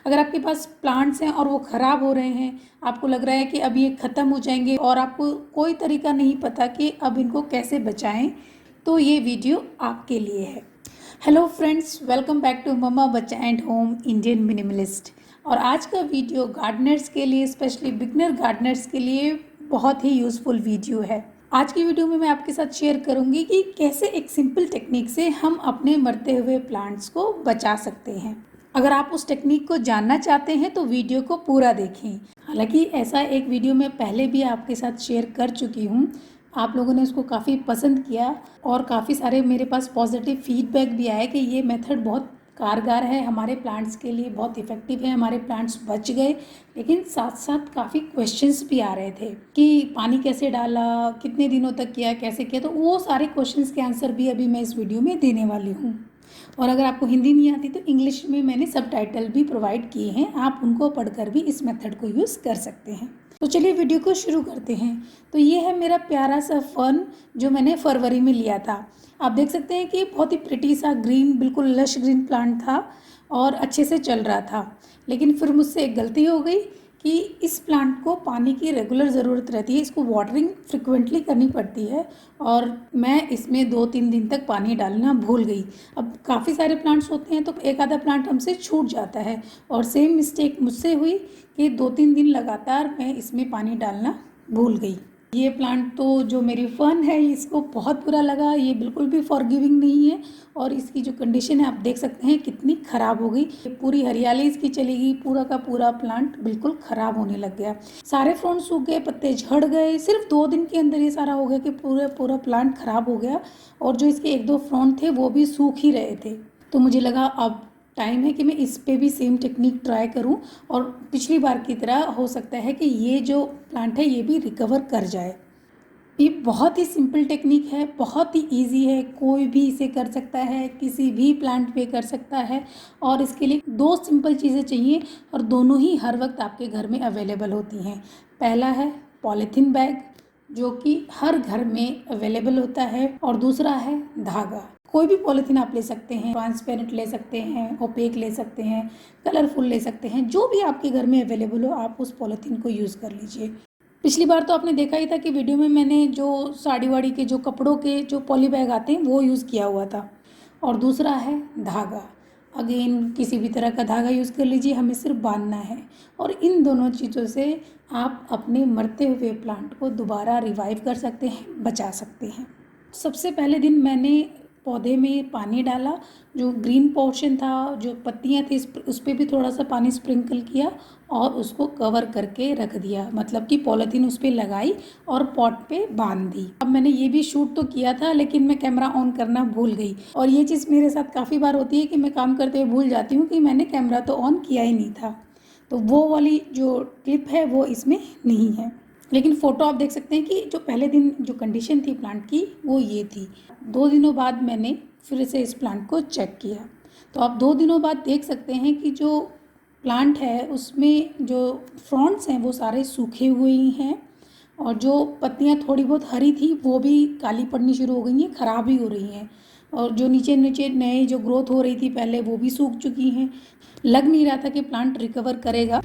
अगर आपके पास प्लांट्स हैं और वो ख़राब हो रहे हैं, आपको लग रहा है कि अब ये ख़त्म हो जाएंगे और आपको कोई तरीका नहीं पता कि अब इनको कैसे बचाएं, तो ये वीडियो आपके लिए है। Hello friends, welcome back to मम्मा बच्चा एंड होम इंडियन मिनिमलिस्ट। और आज का वीडियो गार्डनर्स के लिए, स्पेशली बिगनर गार्डनर्स के लिए बहुत ही यूज़फुल वीडियो है। आज की वीडियो में मैं आपके साथ शेयर करूंगी कि कैसे एक सिंपल टेक्निक से हम अपने मरते हुए प्लांट्स को बचा सकते हैं। अगर आप उस टेक्निक को जानना चाहते हैं तो वीडियो को पूरा देखें। हालांकि ऐसा एक वीडियो मैं पहले भी आपके साथ शेयर कर चुकी हूँ, आप लोगों ने उसको काफ़ी पसंद किया और काफ़ी सारे मेरे पास पॉजिटिव फीडबैक भी आए कि ये मेथड बहुत कारगर है, हमारे प्लांट्स के लिए बहुत इफ़ेक्टिव है, हमारे प्लांट्स बच गए। लेकिन साथ साथ काफ़ी क्वेश्चंस भी आ रहे थे कि पानी कैसे डाला, कितने दिनों तक किया, कैसे किया। तो वो सारे क्वेश्चंस के आंसर भी अभी मैं इस वीडियो में देने वाली हूँ। और अगर आपको हिंदी नहीं आती तो इंग्लिश में मैंने सबटाइटल भी प्रोवाइड किए हैं, आप उनको पढ़कर भी इस मेथड को यूज़ कर सकते हैं। तो चलिए वीडियो को शुरू करते हैं। तो ये है मेरा प्यारा सा फर्न जो मैंने फरवरी में लिया था। आप देख सकते हैं कि बहुत ही प्रिटी सा ग्रीन, बिल्कुल लश ग्रीन प्लांट था और अच्छे से चल रहा था। लेकिन फिर मुझसे एक गलती हो गई कि इस प्लांट को पानी की रेगुलर ज़रूरत रहती है, इसको वाटरिंग फ्रिक्वेंटली करनी पड़ती है और मैं इसमें 2-3 दिन तक पानी डालना भूल गई। अब काफ़ी सारे प्लांट्स होते हैं तो एक आधा प्लांट हमसे छूट जाता है और सेम मिस्टेक मुझसे हुई कि 2-3 दिन लगातार मैं इसमें पानी डालना भूल गई। ये प्लांट तो जो मेरी फर्न है इसको बहुत बुरा लगा, ये बिल्कुल भी फॉरगिविंग नहीं है और इसकी जो कंडीशन है आप देख सकते हैं कितनी ख़राब हो गई। पूरी हरियाली इसकी चली गई, पूरा का पूरा प्लांट बिल्कुल ख़राब होने लग गया। सारे फ्रंट सूख गए, पत्ते झड़ गए। सिर्फ 2 दिन के अंदर ये सारा हो गया कि पूरा प्लांट ख़राब हो गया और जो इसके 1-2 फ्रंट थे वो भी सूख ही रहे थे। तो मुझे लगा अब टाइम है कि मैं इस पे भी सेम टेक्निक ट्राई करूं और पिछली बार की तरह हो सकता है कि ये जो प्लांट है ये भी रिकवर कर जाए। ये बहुत ही सिंपल टेक्निक है, बहुत ही इजी है, कोई भी इसे कर सकता है, किसी भी प्लांट पे कर सकता है। और इसके लिए 2 सिंपल चीज़ें चाहिए और दोनों ही हर वक्त आपके घर में अवेलेबल होती हैं। पहला है पॉलीथीन बैग जो कि हर घर में अवेलेबल होता है और दूसरा है धागा। कोई भी पॉलीथीन आप ले सकते हैं, ट्रांसपेरेंट ले सकते हैं, ओपेक ले सकते हैं, कलरफुल ले सकते हैं, जो भी आपके घर में अवेलेबल हो आप उस पॉलीथीन को यूज़ कर लीजिए। पिछली बार तो आपने देखा ही था कि वीडियो में मैंने जो साड़ी वाड़ी के जो कपड़ों के जो पॉली बैग आते हैं वो यूज़ किया हुआ था। और दूसरा है धागा। अगेन किसी भी तरह का धागा यूज़ कर लीजिए, हमें सिर्फ बांधना है और इन दोनों चीज़ों से आप अपने मरते हुए प्लांट को दोबारा रिवाइव कर सकते हैं, बचा सकते हैं। सबसे पहले दिन मैंने पौधे में पानी डाला, जो ग्रीन पोर्शन था, जो पत्तियां थी उस पर भी थोड़ा सा पानी स्प्रिंकल किया और उसको कवर करके रख दिया, मतलब कि पॉलीथीन उस पर लगाई और पॉट पे बांध दी। अब मैंने ये भी शूट तो किया था लेकिन मैं कैमरा ऑन करना भूल गई और ये चीज़ मेरे साथ काफ़ी बार होती है कि मैं काम करते हुए भूल जाती हूँ कि मैंने कैमरा तो ऑन किया ही नहीं था। तो वो वाली जो क्लिप है वो इसमें नहीं है, लेकिन फ़ोटो आप देख सकते हैं कि जो पहले दिन जो कंडीशन थी प्लांट की वो ये थी। 2 दिनों बाद मैंने फिर से इस प्लांट को चेक किया तो आप 2 दिनों बाद देख सकते हैं कि जो प्लांट है उसमें जो फ्रंट्स हैं वो सारे सूखे हुए ही हैं और जो पत्तियां थोड़ी बहुत हरी थी वो भी काली पड़नी शुरू हो गई हैं, ख़राब भी हो रही हैं। और जो नीचे नीचे नए जो ग्रोथ हो रही थी पहले वो भी सूख चुकी हैं। लग नहीं रहा था कि प्लांट रिकवर करेगा।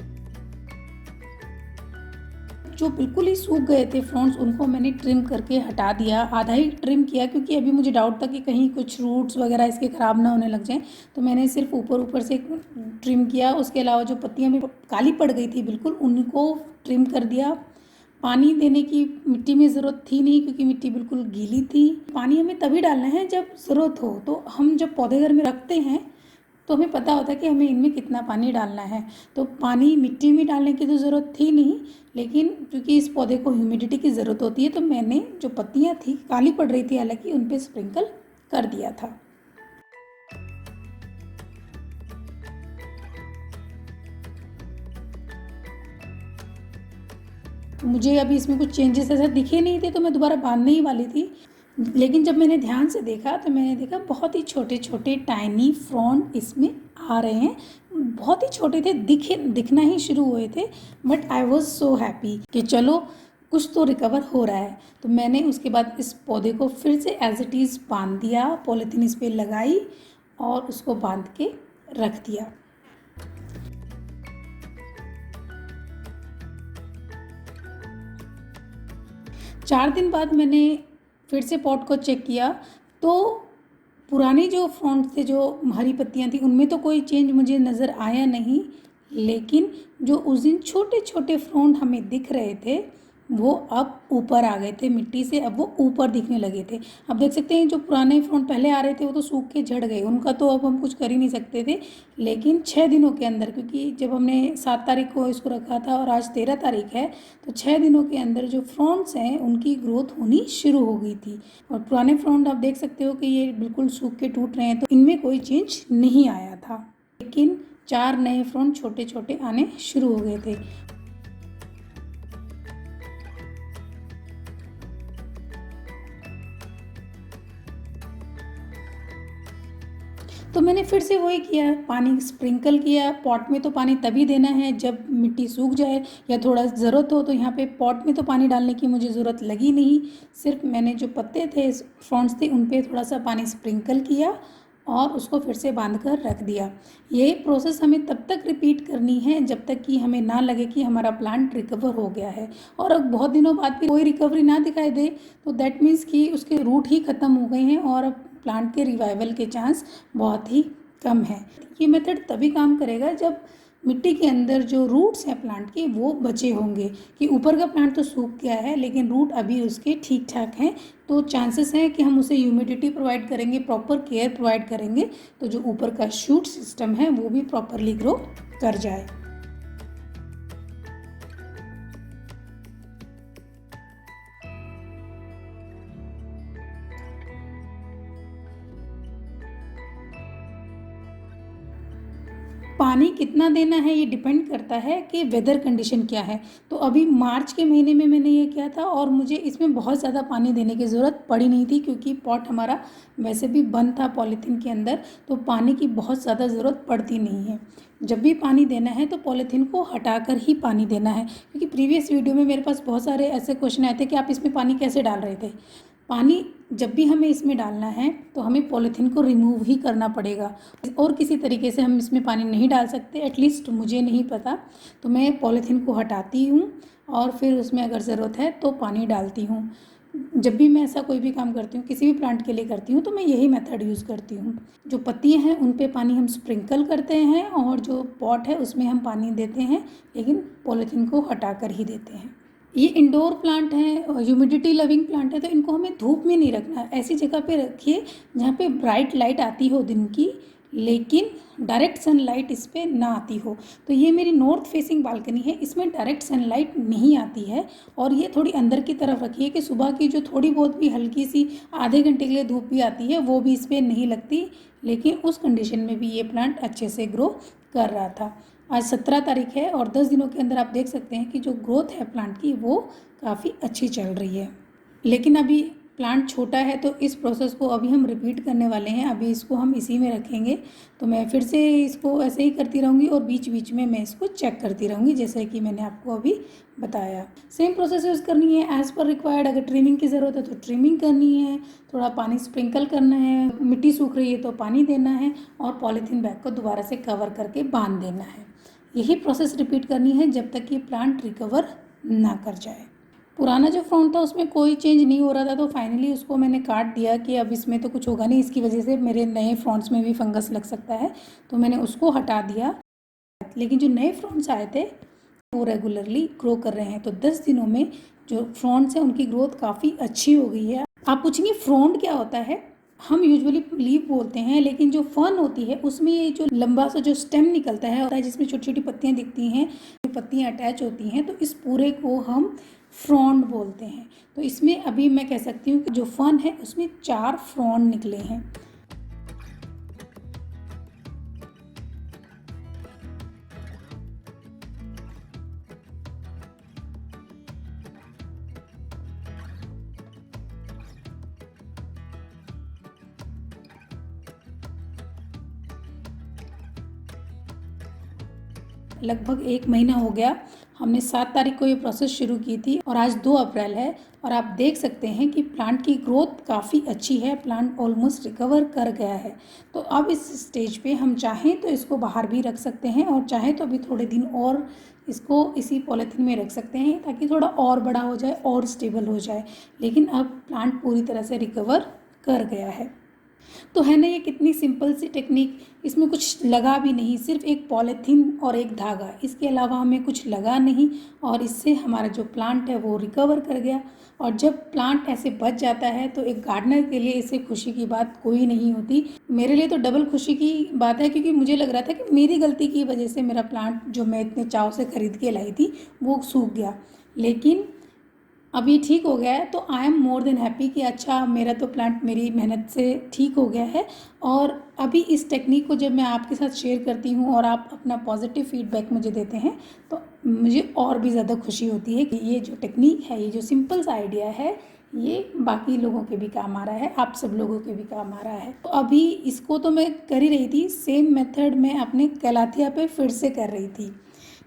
जो बिल्कुल ही सूख गए थे फ्रंट्स उनको मैंने ट्रिम करके हटा दिया, आधा ही ट्रिम किया क्योंकि अभी मुझे डाउट था कि कहीं कुछ रूट्स वगैरह इसके ख़राब ना होने लग जाएं। तो मैंने सिर्फ ऊपर ऊपर से ट्रिम किया। उसके अलावा जो पत्तियां भी काली पड़ गई थी बिल्कुल उनको ट्रिम कर दिया। पानी देने की मिट्टी में ज़रूरत थी नहीं क्योंकि मिट्टी बिल्कुल गीली थी। पानी हमें तभी डालना है जब ज़रूरत हो, तो हम जब पौधे घर में रखते हैं तो हमें पता होता है कि हमें इनमें कितना पानी डालना है। तो पानी मिट्टी में डालने की तो ज़रूरत थी नहीं, लेकिन क्योंकि इस पौधे को ह्यूमिडिटी की ज़रूरत होती है तो मैंने जो पत्तियां थी काली पड़ रही थी हालांकि उन पर स्प्रिंकल कर दिया था। मुझे अभी इसमें कुछ चेंजेस ऐसे दिखे नहीं थे तो मैं दोबारा बांधने ही वाली थी, लेकिन जब मैंने ध्यान से देखा तो मैंने देखा बहुत ही छोटे छोटे टाइनी फ्रॉन्ट इसमें आ रहे हैं। बहुत ही छोटे थे, दिखना ही शुरू हुए थे, but I was so happy कि चलो कुछ तो रिकवर हो रहा है। तो मैंने उसके बाद इस पौधे को फिर से एज इट इज़ बांध दिया, पॉलीथीन इस पर लगाई और उसको बांध के रख दिया। 4 दिन बाद मैंने फिर से पॉट को चेक किया तो पुराने जो फ्रॉन्ट थे, जो हरी पत्तियां थी, उनमें तो कोई चेंज मुझे नज़र आया नहीं, लेकिन जो उस दिन छोटे छोटे फ्रॉन्ट हमें दिख रहे थे वो अब ऊपर आ गए थे मिट्टी से, अब वो ऊपर दिखने लगे थे। अब देख सकते हैं जो पुराने फ्रॉन्ट पहले आ रहे थे वो तो सूख के झड़ गए, उनका तो अब हम कुछ कर ही नहीं सकते थे। लेकिन 6 दिनों के अंदर, क्योंकि जब हमने 7 तारीख को इसको रखा था और आज 13 तारीख है, तो 6 दिनों के अंदर जो फ्रॉन्ट्स हैं उनकी ग्रोथ होनी शुरू हो गई थी। और पुराने फ्रॉन्ट आप देख सकते हो कि ये बिल्कुल सूख के टूट रहे हैं, तो इनमें कोई चेंज नहीं आया था, लेकिन 4 नए फ्रॉन्ट छोटे छोटे आने शुरू हो गए थे। तो मैंने फिर से वही किया, पानी स्प्रिंकल किया। पॉट में तो पानी तभी देना है जब मिट्टी सूख जाए या थोड़ा ज़रूरत हो, तो यहाँ पे पॉट में तो पानी डालने की मुझे ज़रूरत लगी नहीं। सिर्फ मैंने जो पत्ते थे, फ्रॉन्ट्स थे, उन पर थोड़ा सा पानी स्प्रिंकल किया और उसको फिर से बांध कर रख दिया। ये प्रोसेस हमें तब तक रिपीट करनी है जब तक कि हमें ना लगे कि हमारा प्लांट रिकवर हो गया है। और अब बहुत दिनों बाद भी कोई रिकवरी ना दिखाई दे तो दैट मीन्स कि उसके रूट ही ख़त्म हो गए हैं और अब प्लांट के रिवाइवल के चांस बहुत ही कम है। ये मेथड तभी काम करेगा जब मिट्टी के अंदर जो रूट्स हैं प्लांट के वो बचे होंगे, कि ऊपर का प्लांट तो सूख गया है लेकिन रूट अभी उसके ठीक ठाक हैं, तो चांसेस हैं कि हम उसे ह्यूमिडिटी प्रोवाइड करेंगे, प्रॉपर केयर प्रोवाइड करेंगे, तो जो ऊपर का शूट सिस्टम है वो भी प्रॉपरली ग्रो कर जाए। पानी कितना देना है ये डिपेंड करता है कि वेदर कंडीशन क्या है। तो अभी मार्च के महीने में मैंने ये किया था और मुझे इसमें बहुत ज़्यादा पानी देने की ज़रूरत पड़ी नहीं थी, क्योंकि पॉट हमारा वैसे भी बंद था पॉलीथीन के अंदर, तो पानी की बहुत ज़्यादा ज़रूरत पड़ती नहीं है। जब भी पानी देना है तो पॉलीथीन को हटाकर ही पानी देना है, क्योंकि प्रीवियस वीडियो में मेरे पास बहुत सारे ऐसे क्वेश्चन आए थे कि आप इसमें पानी कैसे डाल रहे थे। पानी जब भी हमें इसमें डालना है तो हमें पॉलीथीन को रिमूव ही करना पड़ेगा, और किसी तरीके से हम इसमें पानी नहीं डाल सकते, एटलीस्ट मुझे नहीं पता। तो मैं पॉलीथीन को हटाती हूँ और फिर उसमें अगर ज़रूरत है तो पानी डालती हूँ। जब भी मैं ऐसा कोई भी काम करती हूँ, किसी भी प्लांट के लिए करती हूँ, तो मैं यही मेथड यूज़ करती हूँ। जो पत्तियाँ हैं उन पे पानी हम स्प्रिंकल करते हैं और जो पॉट है उसमें हम पानी देते हैं, लेकिन पॉलीथीन को हटा कर ही देते हैं। ये इंडोर प्लांट है, ह्यूमिडिटी लविंग प्लांट है, तो इनको हमें धूप में नहीं रखना है। ऐसी जगह पे रखिए जहाँ पे ब्राइट लाइट आती हो दिन की, लेकिन डायरेक्ट सनलाइट इस पर ना आती हो। तो ये मेरी नॉर्थ फेसिंग बालकनी है, इसमें डायरेक्ट सनलाइट नहीं आती है, और ये थोड़ी अंदर की तरफ रखिए कि सुबह की जो थोड़ी बहुत भी हल्की सी आधे घंटे के लिए धूप भी आती है वो भी इस पर नहीं लगती, लेकिन उस कंडीशन में भी ये प्लांट अच्छे से ग्रो कर रहा था। आज 17 तारीख है और 10 दिनों के अंदर आप देख सकते हैं कि जो ग्रोथ है प्लांट की वो काफ़ी अच्छी चल रही है। लेकिन अभी प्लांट छोटा है तो इस प्रोसेस को अभी हम रिपीट करने वाले हैं। अभी इसको हम इसी में रखेंगे, तो मैं फिर से इसको ऐसे ही करती रहूँगी और बीच बीच में मैं इसको चेक करती रहूँगी, जैसे कि मैंने आपको अभी बताया। सेम प्रोसेस यूज़ करनी है एज़ पर रिक्वायर्ड। अगर ट्रिमिंग की ज़रूरत है तो ट्रिमिंग करनी है, थोड़ा पानी स्प्रिंकल करना है, मिट्टी सूख रही है तो पानी देना है, और पॉलीथीन बैग को दोबारा से कवर करके बांध देना है। यही प्रोसेस रिपीट करनी है जब तक कि प्लांट रिकवर ना कर जाए। पुराना जो फ्रॉन्ट था उसमें कोई चेंज नहीं हो रहा था, तो फाइनली उसको मैंने काट दिया कि अब इसमें तो कुछ होगा नहीं, इसकी वजह से मेरे नए फ्रॉन्ट्स में भी फंगस लग सकता है, तो मैंने उसको हटा दिया। लेकिन जो नए फ्रॉन्ट्स आए थे वो रेगुलरली ग्रो कर रहे हैं, तो 10 दिनों में जो फ्रॉन्ट्स हैं उनकी ग्रोथ काफ़ी अच्छी हो गई है। आप पूछेंगे फ्रॉन्ट क्या होता है? हम यूजुअली लीफ बोलते हैं, लेकिन जो फर्न होती है उसमें ये जो लंबा सा जो स्टेम निकलता है जिसमें छोटी छोटी पत्तियां दिखती हैं, जो पत्तियां अटैच होती हैं, तो इस पूरे को हम फ्रॉन्ट बोलते हैं। तो इसमें अभी मैं कह सकती हूँ कि जो फर्न है उसमें 4 फ्रॉन्ट निकले हैं। लगभग 1 महीना हो गया। हमने 7 तारीख को ये प्रोसेस शुरू की थी और आज 2 अप्रैल है और आप देख सकते हैं कि प्लांट की ग्रोथ काफ़ी अच्छी है। प्लांट ऑलमोस्ट रिकवर कर गया है। तो अब इस स्टेज पे हम चाहें तो इसको बाहर भी रख सकते हैं और चाहें तो अभी थोड़े दिन और इसको इसी पॉलीथीन में रख सकते हैं ताकि थोड़ा और बड़ा हो जाए और स्टेबल हो जाए। लेकिन अब प्लांट पूरी तरह से रिकवर कर गया है। तो है ना, ये कितनी सिंपल सी टेक्निक, इसमें कुछ लगा भी नहीं, सिर्फ एक पॉलीथीन और एक धागा, इसके अलावा हमें कुछ लगा नहीं और इससे हमारा जो प्लांट है वो रिकवर कर गया। और जब प्लांट ऐसे बच जाता है तो एक गार्डनर के लिए इससे खुशी की बात कोई नहीं होती। मेरे लिए तो डबल खुशी की बात है क्योंकि मुझे लग रहा था कि मेरी गलती की वजह से मेरा प्लांट जो मैं इतने चाव से ख़रीद के लाई थी वो सूख गया, लेकिन अब ये ठीक हो गया है। तो I am more than happy कि अच्छा मेरा तो प्लांट मेरी मेहनत से ठीक हो गया है। और अभी इस टेक्निक को जब मैं आपके साथ शेयर करती हूँ और आप अपना पॉजिटिव फीडबैक मुझे देते हैं तो मुझे और भी ज़्यादा खुशी होती है कि ये जो टेक्निक है, ये जो सिंपल सा आइडिया है, ये बाकी लोगों के भी काम आ रहा है, आप सब लोगों के भी काम आ रहा है। तो अभी इसको तो मैं कर ही रही थी, सेम मेथड मैं अपने कैलाथिया पे फिर से कर रही थी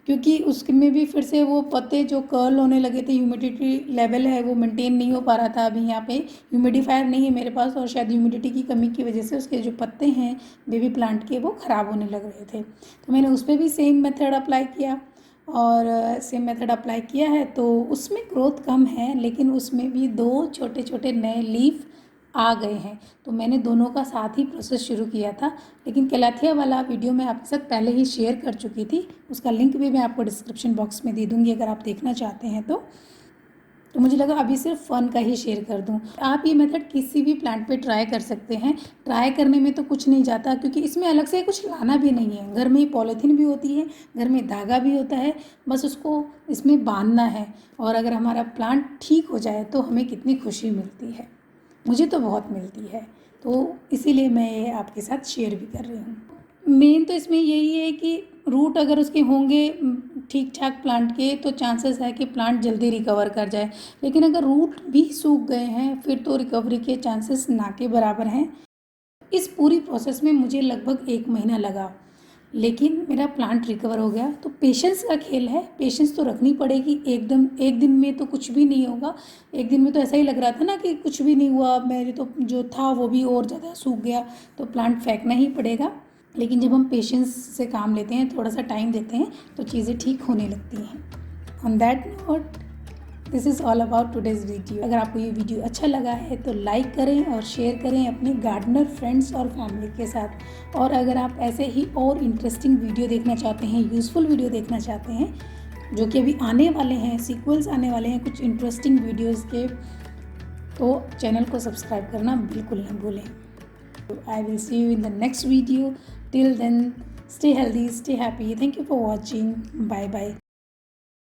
क्योंकि उसमें भी फिर से वो पत्ते जो कर्ल होने लगे थे, ह्यूमिडिटी लेवल है वो मेंटेन नहीं हो पा रहा था। अभी यहाँ पे ह्यूमिडिफायर नहीं है मेरे पास और शायद ह्यूमिडिटी की कमी की वजह से उसके जो पत्ते हैं बेबी प्लांट के वो ख़राब होने लग रहे थे। तो मैंने उस पर भी सेम मेथड अप्लाई किया और सेम मेथड अप्लाई किया है तो उसमें ग्रोथ कम है, लेकिन उसमें भी 2 छोटे छोटे नए लीफ आ गए हैं। तो मैंने दोनों का साथ ही प्रोसेस शुरू किया था, लेकिन कैलाथिया वाला वीडियो मैं आपके साथ पहले ही शेयर कर चुकी थी, उसका लिंक भी मैं आपको डिस्क्रिप्शन बॉक्स में दे दूँगी अगर आप देखना चाहते हैं तो मुझे लगा अभी सिर्फ फ़न का ही शेयर कर दूं। आप ये मेथड किसी भी प्लांट पे ट्राई कर सकते हैं। ट्राई करने में तो कुछ नहीं जाता क्योंकि इसमें अलग से कुछ लाना भी नहीं है। घर में ही पॉलीथीन भी होती है, घर में धागा भी होता है, बस उसको इसमें बांधना है और अगर हमारा प्लांट ठीक हो जाए तो हमें कितनी खुशी मिलती है। मुझे तो बहुत मिलती है, तो इसीलिए मैं ये आपके साथ शेयर भी कर रही हूँ। मेन तो इसमें यही है कि रूट अगर उसके होंगे ठीक ठाक प्लांट के तो चांसेस है कि प्लांट जल्दी रिकवर कर जाए, लेकिन अगर रूट भी सूख गए हैं फिर तो रिकवरी के चांसेस ना के बराबर हैं। इस पूरी प्रोसेस में मुझे लगभग 1 महीना लगा, लेकिन मेरा प्लांट रिकवर हो गया। तो पेशेंस का खेल है, पेशेंस तो रखनी पड़ेगी। एकदम एक दिन में तो कुछ भी नहीं होगा। एक दिन में तो ऐसा ही लग रहा था ना कि कुछ भी नहीं हुआ, मेरे तो जो था वो भी और ज़्यादा सूख गया, तो प्लांट फेंकना ही पड़ेगा। लेकिन जब हम पेशेंस से काम लेते हैं, थोड़ा सा टाइम देते हैं, तो चीज़ें ठीक होने लगती हैं। On that note, this is all about today's video. अगर आपको ये वीडियो अच्छा लगा है तो लाइक करें और शेयर करें अपने गार्डनर फ्रेंड्स और फैमिली के साथ। और अगर आप ऐसे ही और इंटरेस्टिंग वीडियो देखना चाहते हैं, यूज़फुल वीडियो देखना चाहते हैं, जो कि अभी आने वाले हैं, सीक्वल्स आने वाले हैं कुछ इंटरेस्टिंग वीडियोज़ के, तो चैनल को सब्सक्राइब करना बिल्कुल ना भूलें। I will see you in the next video. Till then, stay healthy, stay happy. Thank you for watching. Bye bye.